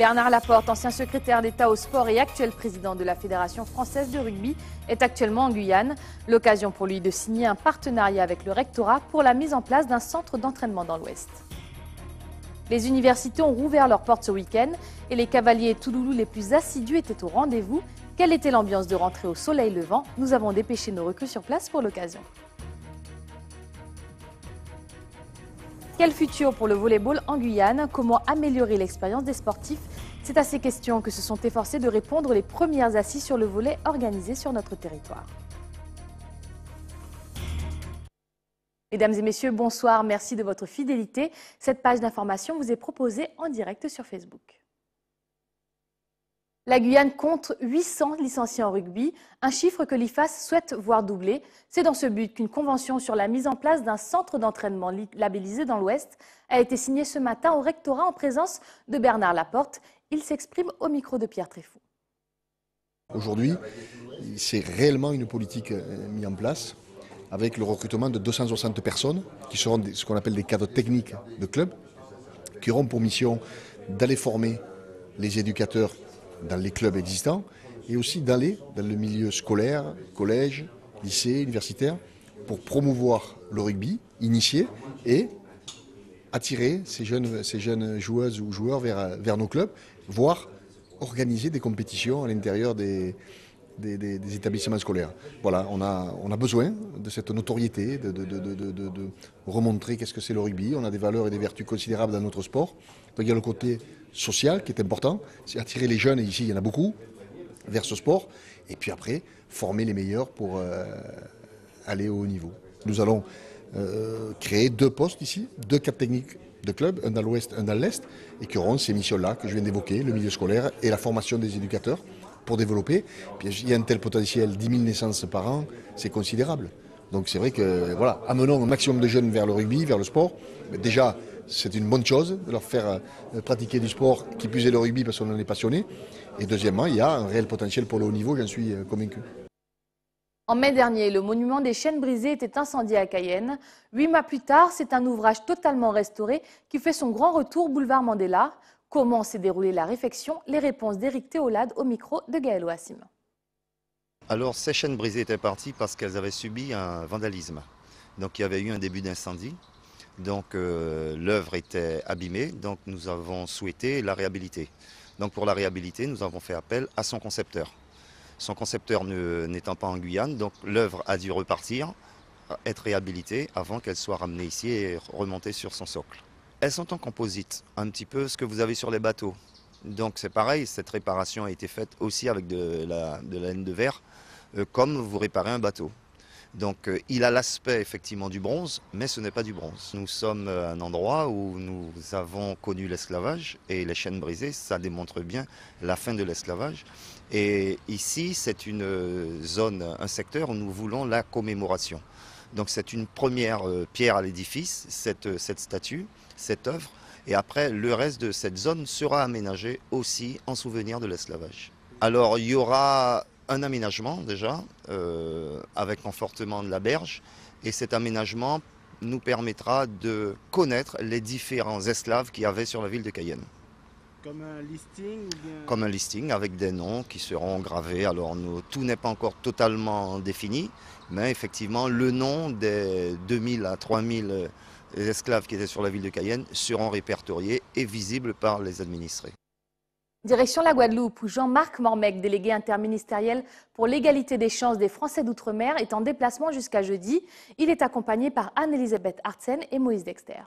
Bernard Laporte, ancien secrétaire d'État au sport et actuel président de la Fédération française de rugby, est actuellement en Guyane. L'occasion pour lui de signer un partenariat avec le rectorat pour la mise en place d'un centre d'entraînement dans l'Ouest. Les universités ont rouvert leurs portes ce week-end et les cavaliers touloulous les plus assidus étaient au rendez-vous. Quelle était l'ambiance de rentrée au soleil levant? Nous avons dépêché nos recrues sur place pour l'occasion. Quel futur pour le volleyball en Guyane? Comment améliorer l'expérience des sportifs? C'est à ces questions que se sont efforcés de répondre les premières assises sur le volley organisées sur notre territoire. Mesdames et messieurs, bonsoir, merci de votre fidélité. Cette page d'information vous est proposée en direct sur Facebook. La Guyane compte 800 licenciés en rugby, un chiffre que l'IFAS souhaite voir doubler. C'est dans ce but qu'une convention sur la mise en place d'un centre d'entraînement labellisé dans l'Ouest a été signée ce matin au rectorat en présence de Bernard Laporte. Il s'exprime au micro de Pierre Tréfoux. Aujourd'hui, c'est réellement une politique mise en place avec le recrutement de 260 personnes qui seront ce qu'on appelle des cadres techniques de club, qui auront pour mission d'aller former les éducateurs dans les clubs existants et aussi d'aller dans le milieu scolaire, collège, lycée, universitaire, pour promouvoir le rugby, initier et attirer ces jeunes joueuses ou joueurs vers nos clubs, voire organiser des compétitions à l'intérieur des établissements scolaires. Voilà, on a besoin de cette notoriété, de remontrer qu'est-ce que c'est le rugby. On a des valeurs et des vertus considérables dans notre sport. Donc il y a le côté social qui est important, c'est attirer les jeunes, et ici il y en a beaucoup, vers ce sport. Et puis après, former les meilleurs pour aller au haut niveau. Nous allons créer 2 postes ici, 2 cadres techniques de club, un dans l'ouest, un dans l'est, et qui auront ces missions-là que je viens d'évoquer, le milieu scolaire et la formation des éducateurs pour développer. Puis il y a un tel potentiel, 10 000 naissances par an, c'est considérable. Donc c'est vrai que, voilà, amenons un maximum de jeunes vers le rugby, vers le sport. Mais déjà, c'est une bonne chose de leur faire pratiquer du sport, qui plus est le rugby parce qu'on en est passionné. Et deuxièmement, il y a un réel potentiel pour le haut niveau, j'en suis convaincu. En mai dernier, le monument des chaînes brisées était incendié à Cayenne. 8 mois plus tard, c'est un ouvrage totalement restauré qui fait son grand retour boulevard Mandela. Comment s'est déroulée la réfection? Les réponses d'Éric Théolade au micro de Gaël Oassim. Alors ces chaînes brisées étaient parties parce qu'elles avaient subi un vandalisme. Donc il y avait eu un début d'incendie. Donc l'œuvre était abîmée, donc nous avons souhaité la réhabiliter. Donc pour la réhabiliter, nous avons fait appel à son concepteur. Son concepteur n'étant pas en Guyane, donc l'œuvre a dû repartir, être réhabilitée avant qu'elle soit ramenée ici et remontée sur son socle. Elles sont en composite, un petit peu ce que vous avez sur les bateaux. Donc c'est pareil, cette réparation a été faite aussi avec de la laine de verre, comme vous réparez un bateau. Donc il a l'aspect effectivement du bronze, mais ce n'est pas du bronze. Nous sommes à un endroit où nous avons connu l'esclavage et les chaînes brisées, ça démontre bien la fin de l'esclavage. Et ici, c'est une zone, un secteur où nous voulons la commémoration. Donc c'est une première pierre à l'édifice, cette statue, cette œuvre. Et après, le reste de cette zone sera aménagé aussi en souvenir de l'esclavage. Alors il y aura un aménagement déjà, avec confortement de la berge. Et cet aménagement nous permettra de connaître les différents esclaves qu'il y avait sur la ville de Cayenne. Comme un listing ou bien... Comme un listing avec des noms qui seront gravés. Alors tout n'est pas encore totalement défini, mais effectivement le nom des 2000 à 3000 esclaves qui étaient sur la ville de Cayenne seront répertoriés et visibles par les administrés. Direction la Guadeloupe, où Jean-Marc Mormec, délégué interministériel pour l'égalité des chances des Français d'outre-mer, est en déplacement jusqu'à jeudi. Il est accompagné par Anne-Elisabeth Hartsen et Moïse Dexter.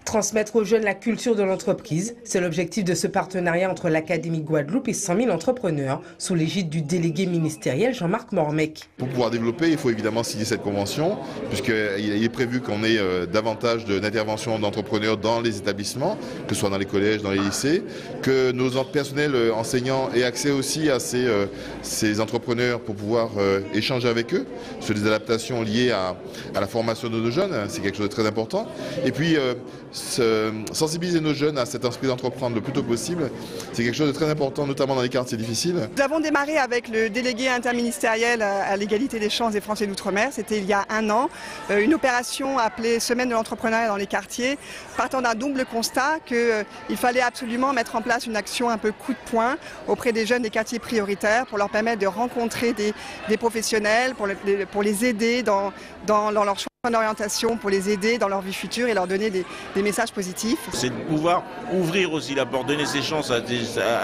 Transmettre aux jeunes la culture de l'entreprise, c'est l'objectif de ce partenariat entre l'Académie Guadeloupe et 100 000 entrepreneurs, sous l'égide du délégué ministériel Jean-Marc Mormec. Pour pouvoir développer, il faut évidemment signer cette convention, puisqu'il est prévu qu'on ait davantage d'interventions d'entrepreneurs dans les établissements, que ce soit dans les collèges, dans les lycées, que nos personnels enseignants aient accès aussi à ces entrepreneurs pour pouvoir échanger avec eux sur des adaptations liées à la formation de nos jeunes, c'est quelque chose de très important. Et puis sensibiliser nos jeunes à cet esprit d'entreprendre le plus tôt possible, c'est quelque chose de très important, notamment dans les quartiers difficiles. Nous avons démarré avec le délégué interministériel à l'égalité des chances des Français d'outre-mer. C'était il y a un an. Une opération appelée Semaine de l'entrepreneuriat dans les quartiers, partant d'un double constat qu'il fallait absolument mettre en place une action un peu coup de poing auprès des jeunes des quartiers prioritaires pour leur permettre de rencontrer des professionnels, pour les aider dans leur choix d'orientation, pour les aider dans leur vie future et leur donner des messages positifs. C'est de pouvoir ouvrir aussi la porte, donner ses chances à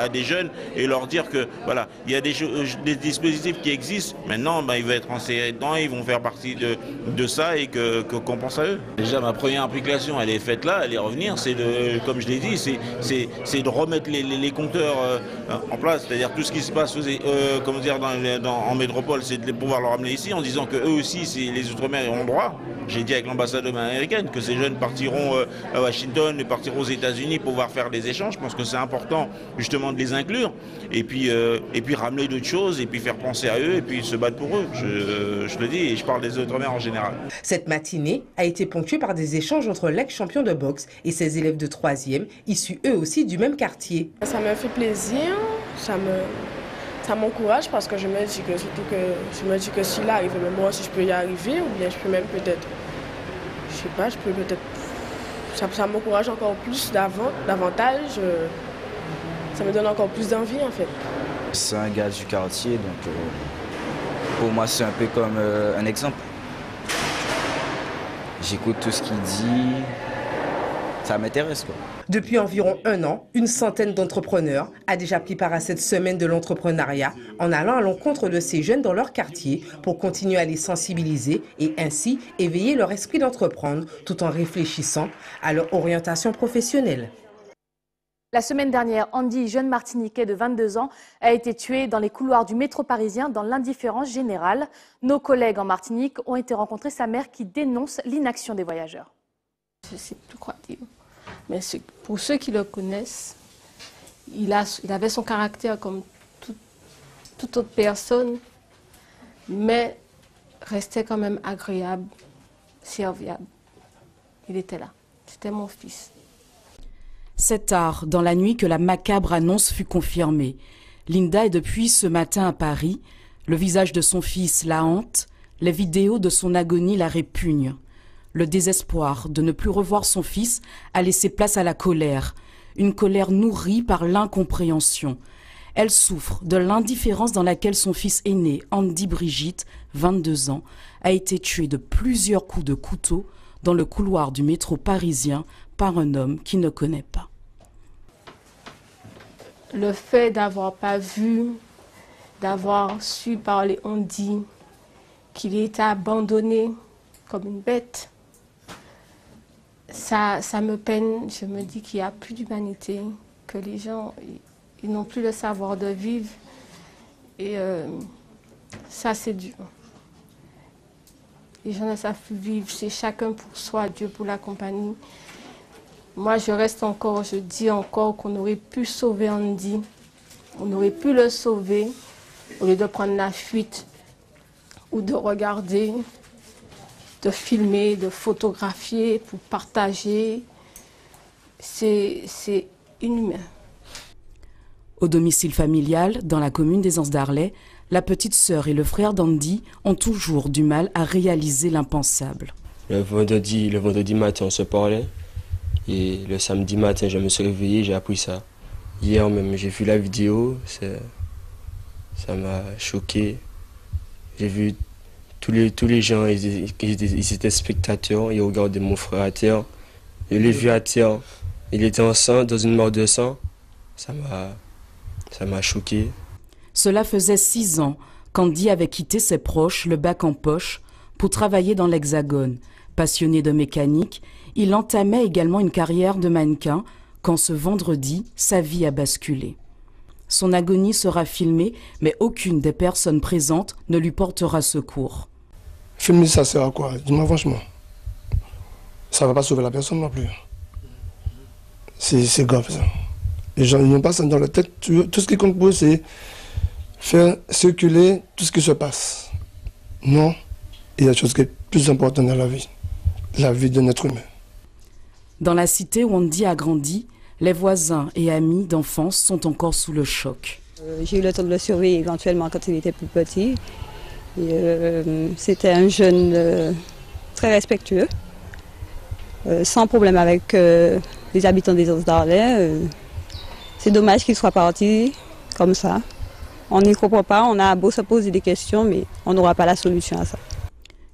des jeunes et leur dire que voilà, il y a des dispositifs qui existent. Maintenant, ils vont être insérés dedans, ils vont faire partie de ça et qu'on pense à eux. Déjà, ma première implication, elle est faite là, elle est revenir. C'est comme je l'ai dit, c'est de remettre les compteurs en place. C'est-à-dire tout ce qui se passe en métropole, c'est de pouvoir leur amener ici en disant que eux aussi, les Outre-mer ont droit. J'ai dit avec l'ambassadeur américaine que ces jeunes partiront à Washington et partiront aux États-Unis pour pouvoir faire des échanges. Je pense que c'est important justement de les inclure et puis ramener d'autres choses et puis faire penser à eux et puis se battre pour eux. Je le dis et je parle des Outre-mer en général. Cette matinée a été ponctuée par des échanges entre l'ex-champion de boxe et ses élèves de 3e, issus eux aussi du même quartier. Ça me fait plaisir, ça m'encourage parce que je me dis que s'il arrive, même moi aussi je peux y arriver, ou bien je peux même peut-être, je sais pas, ça m'encourage encore plus davantage, ça me donne encore plus d'envie en fait. C'est un gars du quartier, donc pour moi c'est un peu comme un exemple. J'écoute tout ce qu'il dit, ça m'intéresse quoi. Depuis environ un an, une centaine d'entrepreneurs a déjà pris part à cette semaine de l'entrepreneuriat en allant à l'encontre de ces jeunes dans leur quartier pour continuer à les sensibiliser et ainsi éveiller leur esprit d'entreprendre tout en réfléchissant à leur orientation professionnelle. La semaine dernière, Andy, jeune Martiniquais de 22 ans, a été tué dans les couloirs du métro parisien dans l'indifférence générale. Nos collègues en Martinique ont été rencontrer sa mère qui dénonce l'inaction des voyageurs. C'est plus croyable. Mais pour ceux qui le connaissent, il avait son caractère comme toute autre personne, mais restait quand même agréable, serviable. Il était là. C'était mon fils. C'est tard, dans la nuit, que la macabre annonce fut confirmée. Linda est depuis ce matin à Paris. Le visage de son fils la hante, les vidéos de son agonie la répugnent. Le désespoir de ne plus revoir son fils a laissé place à la colère, une colère nourrie par l'incompréhension. Elle souffre de l'indifférence dans laquelle son fils aîné, Andy Brigitte, 22 ans, a été tué de plusieurs coups de couteau dans le couloir du métro parisien par un homme qu'il ne connaît pas. Le fait d'avoir pas vu, d'avoir su parler Andy, qu'il était abandonné comme une bête, ça me peine. Je me dis qu'il n'y a plus d'humanité, que les gens ils n'ont plus le savoir de vivre. Et ça, c'est dur. Les gens ne savent plus vivre, c'est chacun pour soi, Dieu pour la compagnie. Moi, je dis encore qu'on aurait pu sauver Andy. On aurait pu le sauver au lieu de prendre la fuite ou de regarder, de filmer, de photographier pour partager. C'est inhumain. Au domicile familial, dans la commune des Anses d'Arlet, la petite sœur et le frère d'Andy ont toujours du mal à réaliser l'impensable. Le vendredi matin, on se parlait. Et le samedi matin, je me suis réveillé, j'ai appris ça. Hier même, j'ai vu la vidéo, ça m'a choqué. J'ai vu tous les gens, ils étaient spectateurs, ils regardaient mon frère à terre. Je l'ai vu à terre, il était en sang, dans une mare de sang. Ça m'a choqué. Cela faisait 6 ans qu'Andy avait quitté ses proches, le bac en poche, pour travailler dans l'Hexagone. Passionné de mécanique, il entamait également une carrière de mannequin quand ce vendredi, sa vie a basculé. Son agonie sera filmée, mais aucune des personnes présentes ne lui portera secours. Filmer, ça sert à quoi? Dis-moi franchement. Ça ne va pas sauver la personne non plus. C'est grave ça. Les gens n'ont pas ça dans la tête. Tout ce qui compte pour eux, c'est faire circuler tout ce qui se passe. Non, il y a des choses qui sont plus importantes dans la vie d'un être humain. Dans la cité où Andy a grandi, les voisins et amis d'enfance sont encore sous le choc. J'ai eu le temps de le surveiller éventuellement quand il était plus petit. C'était un jeune très respectueux, sans problème avec les habitants des Anses d'Arlet. C'est dommage qu'il soit parti comme ça. On n'y comprend pas, on a beau se poser des questions, mais on n'aura pas la solution à ça.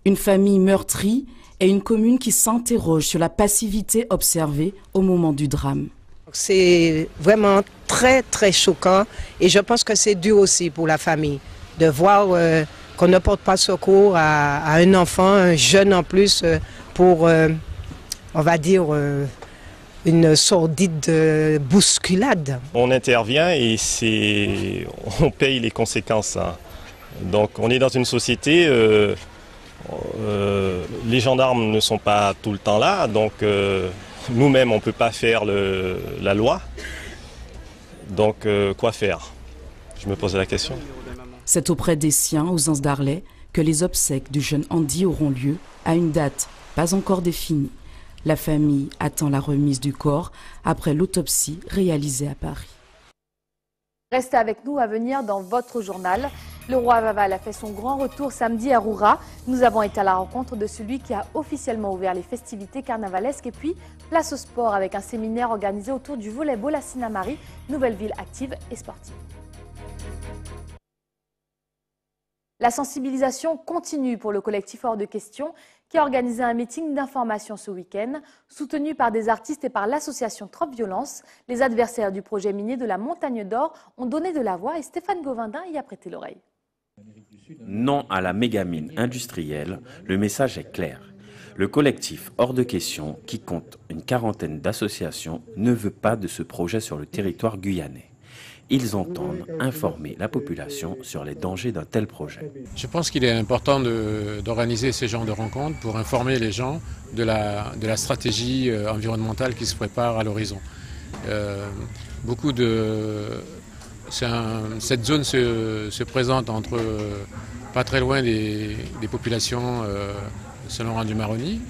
Une famille meurtrie et une commune qui s'interroge sur la passivité observée au moment du drame. C'est vraiment très très choquant et je pense que c'est dur aussi pour la famille de voir qu'on ne porte pas secours à un enfant, un jeune en plus, pour, on va dire, une sordide bousculade. On intervient et on paye les conséquences. Donc on est dans une société, les gendarmes ne sont pas tout le temps là, donc nous-mêmes on ne peut pas faire la loi. Donc quoi faire? Je me pose la question. C'est auprès des siens aux Anses d'Arlet que les obsèques du jeune Andy auront lieu à une date pas encore définie. La famille attend la remise du corps après l'autopsie réalisée à Paris. Restez avec nous à venir dans votre journal. Le roi Vaval a fait son grand retour samedi à Roura. Nous avons été à la rencontre de celui qui a officiellement ouvert les festivités carnavalesques. Et puis, place au sport avec un séminaire organisé autour du volleyball à Sinnamary, nouvelle ville active et sportive. La sensibilisation continue pour le collectif Hors de Question qui a organisé un meeting d'information ce week-end. Soutenu par des artistes et par l'association Trop Violence, les adversaires du projet minier de la Montagne d'Or ont donné de la voix et Stéphane Govindin y a prêté l'oreille. Non à la mégamine industrielle, le message est clair. Le collectif Hors de Question, qui compte une quarantaine d'associations, ne veut pas de ce projet sur le territoire guyanais. Ils entendent informer la population sur les dangers d'un tel projet. Je pense qu'il est important d'organiser ces genres de rencontres pour informer les gens de la stratégie environnementale qui se prépare à l'horizon. Cette zone se présente pas très loin des populations Saint-Laurent-du-Maroni.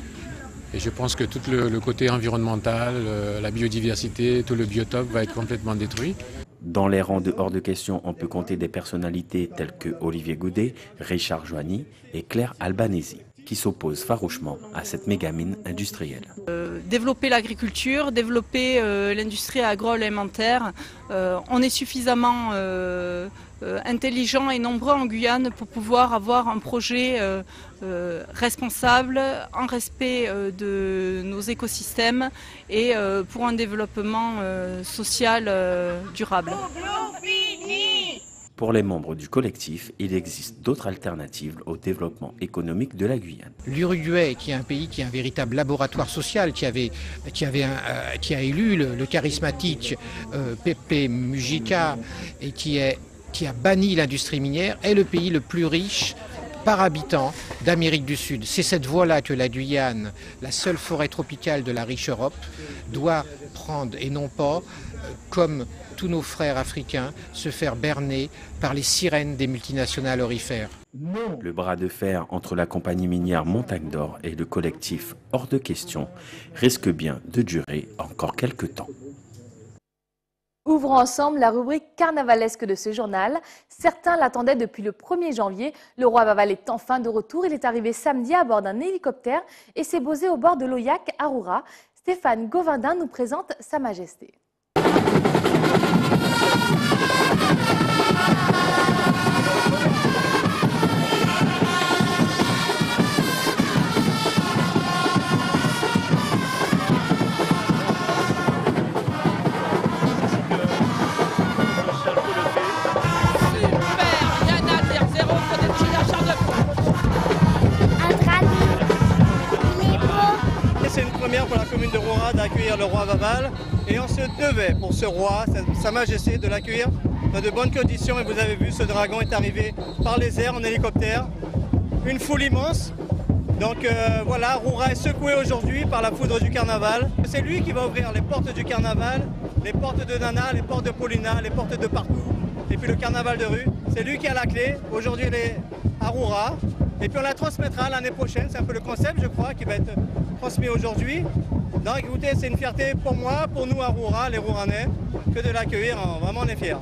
Et je pense que tout le côté environnemental, la biodiversité, tout le biotope va être complètement détruit. Dans les rangs de Hors de Question, on peut compter des personnalités telles que Olivier Goudet, Richard Joigny et Claire Albanesi, qui s'opposent farouchement à cette mégamine industrielle. Développer l'agriculture, développer l'industrie agroalimentaire, on est suffisamment intelligents et nombreux en Guyane pour pouvoir avoir un projet responsable, en respect de nos écosystèmes et pour un développement social durable. Pour les membres du collectif, il existe d'autres alternatives au développement économique de la Guyane. L'Uruguay, qui est un pays qui est un véritable laboratoire social, qui a élu le charismatique Pepe Mujica et qui a banni l'industrie minière, est le pays le plus riche par habitant d'Amérique du Sud. C'est cette voie-là que la Guyane, la seule forêt tropicale de la riche Europe, doit prendre et non pas, comme tous nos frères africains, se faire berner par les sirènes des multinationales aurifères. Le bras de fer entre la compagnie minière Montagne d'Or et le collectif Hors de Question risque bien de durer encore quelques temps. Ouvrons ensemble la rubrique carnavalesque de ce journal. Certains l'attendaient depuis le 1er janvier. Le roi Vaval est enfin de retour. Il est arrivé samedi à bord d'un hélicoptère et s'est posé au bord de l'Oyac à Roura. Stéphane Govindin nous présente Sa Majesté. C'est une première pour la commune de Roura d'accueillir le roi Vaval et on se devait pour ce roi, Sa Majesté, de l'accueillir dans de bonnes conditions. Et vous avez vu, ce dragon est arrivé par les airs en hélicoptère, une foule immense. Donc voilà, Roura est secoué aujourd'hui par la foudre du carnaval. C'est lui qui va ouvrir les portes du carnaval, les portes de Nana, les portes de Paulina, les portes de partout. Et puis le carnaval de rue, c'est lui qui a la clé. Aujourd'hui, il est à Roura. Et puis on la transmettra l'année prochaine. C'est un peu le concept, je crois, qui va être transmis aujourd'hui. Donc écoutez, c'est une fierté pour moi, pour nous à Roura, les Rouranais, que de l'accueillir, vraiment on est fiers.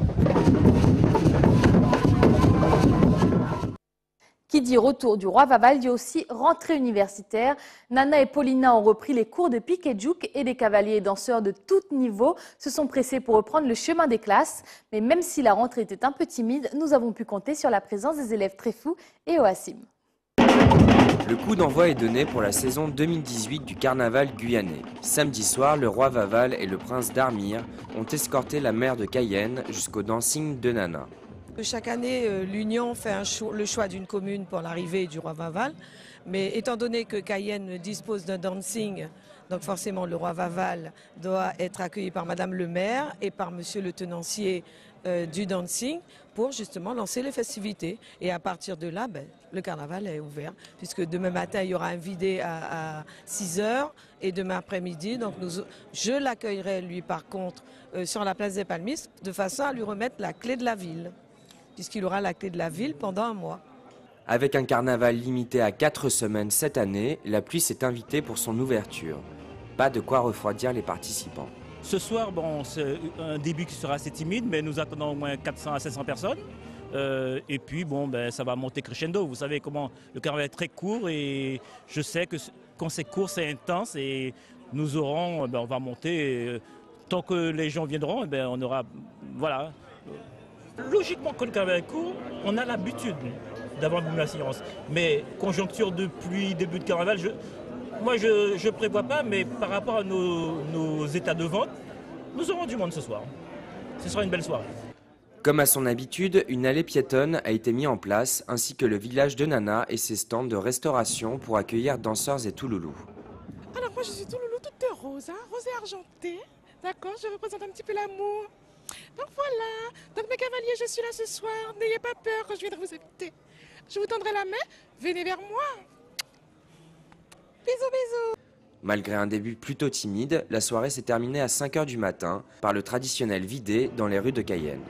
Qui dit retour du Roi Vaval dit aussi rentrée universitaire. Nana et Paulina ont repris les cours de pique et juke et des cavaliers et danseurs de tout niveau se sont pressés pour reprendre le chemin des classes. Mais même si la rentrée était un peu timide, nous avons pu compter sur la présence des élèves Tréfou et Oasim. Le coup d'envoi est donné pour la saison 2018 du carnaval guyanais. Samedi soir, le Roi Vaval et le prince d'Armire ont escorté la mère de Cayenne jusqu'au dancing de Nana. Chaque année, l'Union fait le choix d'une commune pour l'arrivée du Roi Vaval. Mais étant donné que Cayenne dispose d'un dancing, donc forcément le Roi Vaval doit être accueilli par Madame le maire et par Monsieur le tenancier du dancing pour justement lancer les festivités. Et à partir de là, le carnaval est ouvert, puisque demain matin, il y aura un vidé à 6 h et demain après-midi. Donc je l'accueillerai, lui, par contre, sur la place des Palmistes, de façon à lui remettre la clé de la ville, puisqu'il aura la clé de la ville pendant un mois. Avec un carnaval limité à 4 semaines cette année, la pluie s'est invitée pour son ouverture. Pas de quoi refroidir les participants. Ce soir, bon, c'est un début qui sera assez timide, mais nous attendons au moins 400 à 500 personnes. Et puis, bon, ça va monter crescendo. Vous savez comment le carnaval est très court et je sais que quand c'est court, c'est intense et nous aurons, on va monter. Tant que les gens viendront, on aura, voilà. Logiquement, quand le carnaval est court, on a l'habitude d'avoir une assurance. Mais conjoncture de pluie, début de carnaval, moi je ne prévois pas, mais par rapport à nos états de vente, nous aurons du monde ce soir. Ce sera une belle soirée. Comme à son habitude, une allée piétonne a été mise en place, ainsi que le village de Nana et ses stands de restauration pour accueillir danseurs et touloulous. Alors moi je suis touloulou toute rose, rose et argentée. D'accord, je représente un petit peu l'amour. Donc voilà, donc mes cavaliers, je suis là ce soir, n'ayez pas peur quand je viendrai vous inviter. Je vous tendrai la main, venez vers moi. Bisous, bisous. Malgré un début plutôt timide, la soirée s'est terminée à 5 h du matin par le traditionnel vidé dans les rues de Cayenne.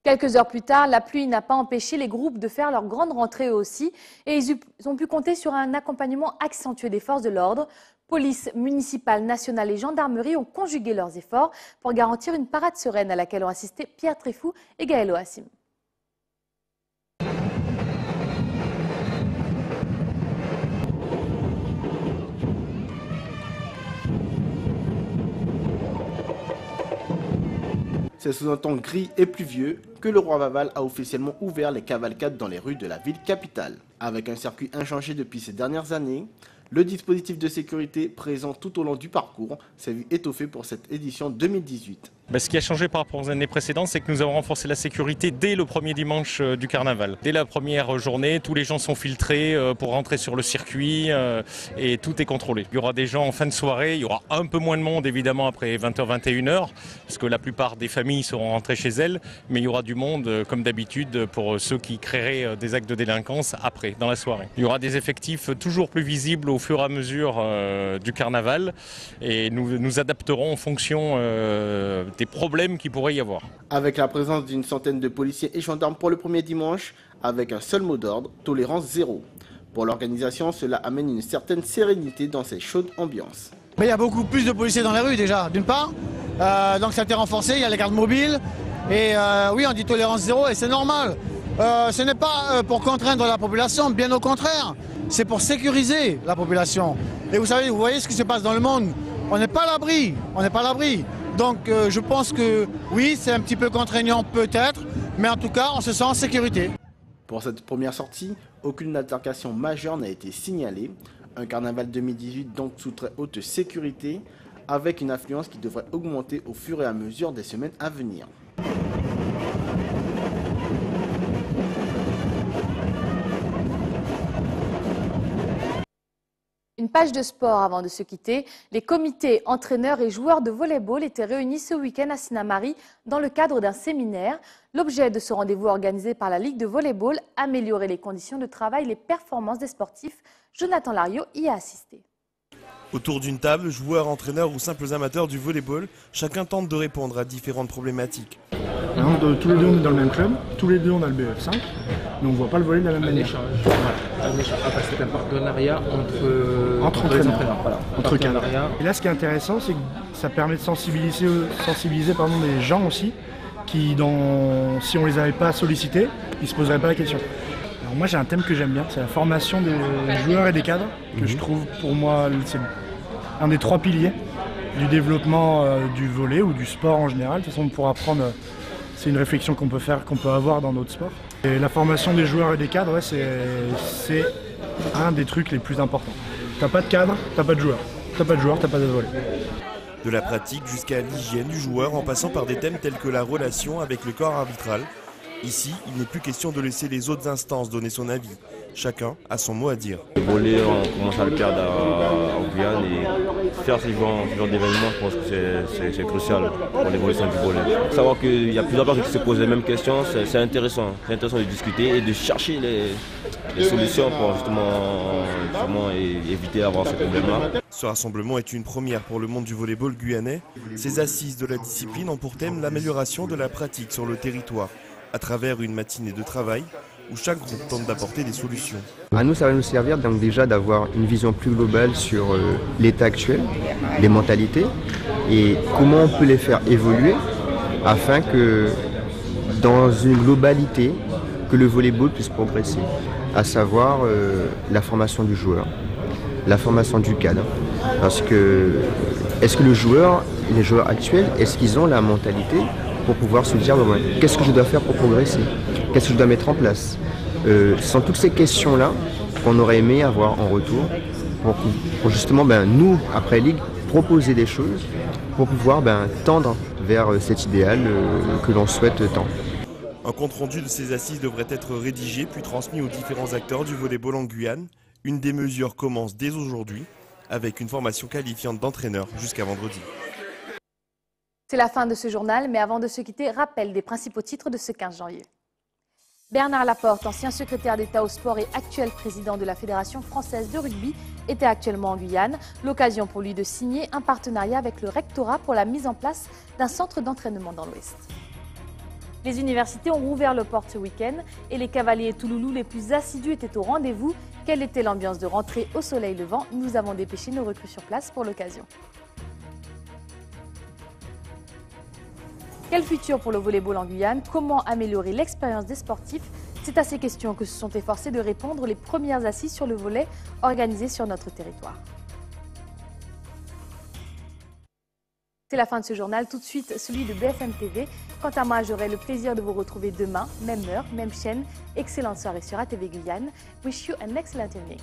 Quelques heures plus tard, la pluie n'a pas empêché les groupes de faire leur grande rentrée eux aussi et ils ont pu compter sur un accompagnement accentué des forces de l'ordre. Police municipale, nationale et gendarmerie ont conjugué leurs efforts pour garantir une parade sereine à laquelle ont assisté Pierre Tréfou et Gaël Oasim. C'est sous un temps gris et pluvieux que le Roi Vaval a officiellement ouvert les cavalcades dans les rues de la ville capitale. Avec un circuit inchangé depuis ces dernières années, le dispositif de sécurité présent tout au long du parcours s'est vu étoffé pour cette édition 2018. Ce qui a changé par rapport aux années précédentes, c'est que nous avons renforcé la sécurité dès le premier dimanche du carnaval. Dès la première journée, tous les gens sont filtrés pour rentrer sur le circuit et tout est contrôlé. Il y aura des gens en fin de soirée, il y aura un peu moins de monde évidemment après 20h, 21h, parce que la plupart des familles seront rentrées chez elles, mais il y aura du monde comme d'habitude pour ceux qui créeraient des actes de délinquance après, dans la soirée. Il y aura des effectifs toujours plus visibles au fur et à mesure du carnaval et nous nous adapterons en fonction des problèmes qu'il pourrait y avoir. Avec la présence d'une centaine de policiers et gendarmes pour le premier dimanche, avec un seul mot d'ordre, tolérance zéro. Pour l'organisation, cela amène une certaine sérénité dans ces chaudes ambiances. Il y a beaucoup plus de policiers dans les rues déjà, d'une part, donc ça a été renforcé, il y a les gardes mobiles, et oui on dit tolérance zéro et c'est normal. Ce n'est pas pour contraindre la population, bien au contraire, c'est pour sécuriser la population. Et vous savez, vous voyez ce qui se passe dans le monde, on n'est pas à l'abri, on n'est pas à l'abri. Donc je pense que oui, c'est un petit peu contraignant peut-être, mais en tout cas, on se sent en sécurité. Pour cette première sortie, aucune altercation majeure n'a été signalée. Un carnaval 2018 donc sous très haute sécurité, avec une affluence qui devrait augmenter au fur et à mesure des semaines à venir. Une page de sport avant de se quitter. Les comités, entraîneurs et joueurs de volley-ball étaient réunis ce week-end à Sinnamary dans le cadre d'un séminaire. L'objet de ce rendez-vous organisé par la Ligue de volley-ball, améliorer les conditions de travail et les performances des sportifs. Jonathan Lariot y a assisté. Autour d'une table, joueurs, entraîneurs ou simples amateurs du volley-ball, chacun tente de répondre à différentes problématiques. Par exemple, tous les deux on est dans le même club, tous les deux on a le BF5. mais on ne voit pas le volley de la même manière. C'est un partenariat entre les entraîneurs. entraîneurs. Voilà. Entre cadres. Et là, ce qui est intéressant, c'est que ça permet de sensibiliser les gens aussi, qui, si on ne les avait pas sollicités, ils ne se poseraient pas la question. Alors moi, j'ai un thème que j'aime bien, c'est la formation des joueurs et des cadres, que je trouve, pour moi, c'est un des 3 piliers du développement du volley ou du sport en général. De toute façon, pour apprendre, c'est une réflexion qu'on peut avoir dans d'autres sports. Et la formation des joueurs et des cadres, ouais, c'est un des trucs les plus importants. T'as pas de cadre, t'as pas de joueur. T'as pas de joueur, t'as pas de volley. De la pratique jusqu'à l'hygiène du joueur en passant par des thèmes tels que la relation avec le corps arbitral. Ici, il n'est plus question de laisser les autres instances donner son avis. Chacun a son mot à dire. Le volley, on commence à le perdre en Guyane et faire ce genre d'événements, je pense que c'est crucial pour l'évolution du volley. Il faut savoir qu'il y a plusieurs personnes qui se posent les mêmes questions, c'est intéressant. C'est intéressant de discuter et de chercher les solutions pour justement éviter d'avoir ce problème-là. Ce rassemblement est une première pour le monde du volleyball guyanais. Ces assises de la discipline ont pour thème l'amélioration de la pratique sur le territoire, à travers une matinée de travail où chaque groupe tente d'apporter des solutions. À nous, ça va nous servir donc déjà d'avoir une vision plus globale sur l'état actuel, les mentalités et comment on peut les faire évoluer afin que dans une globalité, que le volleyball puisse progresser, à savoir la formation du joueur, la formation du cadre. Parce que est-ce que les joueurs actuels, est-ce qu'ils ont la mentalité pour pouvoir se dire qu'est-ce que je dois faire pour progresser, qu'est-ce que je dois mettre en place. Ce sont toutes ces questions-là qu'on aurait aimé avoir en retour pour justement nous, après Ligue, proposer des choses pour pouvoir tendre vers cet idéal que l'on souhaite tant. Un compte-rendu de ces assises devrait être rédigé puis transmis aux différents acteurs du volleyball en Guyane. Une des mesures commence dès aujourd'hui avec une formation qualifiante d'entraîneur jusqu'à vendredi. C'est la fin de ce journal, mais avant de se quitter, rappel des principaux titres de ce 15 janvier. Bernard Laporte, ancien secrétaire d'État au sport et actuel président de la Fédération française de rugby, était actuellement en Guyane. L'occasion pour lui de signer un partenariat avec le rectorat pour la mise en place d'un centre d'entraînement dans l'Ouest. Les universités ont rouvert leurs portes ce week-end et les cavaliers touloulous les plus assidus étaient au rendez-vous. Quelle était l'ambiance de rentrée au soleil levant? Nous avons dépêché nos recrues sur place pour l'occasion. Quel futur pour le volleyball en Guyane? Comment améliorer l'expérience des sportifs? C'est à ces questions que se sont efforcés de répondre les premières assises sur le volley organisées sur notre territoire. C'est la fin de ce journal. Tout de suite, celui de BFM TV. Quant à moi, j'aurai le plaisir de vous retrouver demain, même heure, même chaîne. Excellente soirée sur ATV Guyane. Wish you an excellent evening.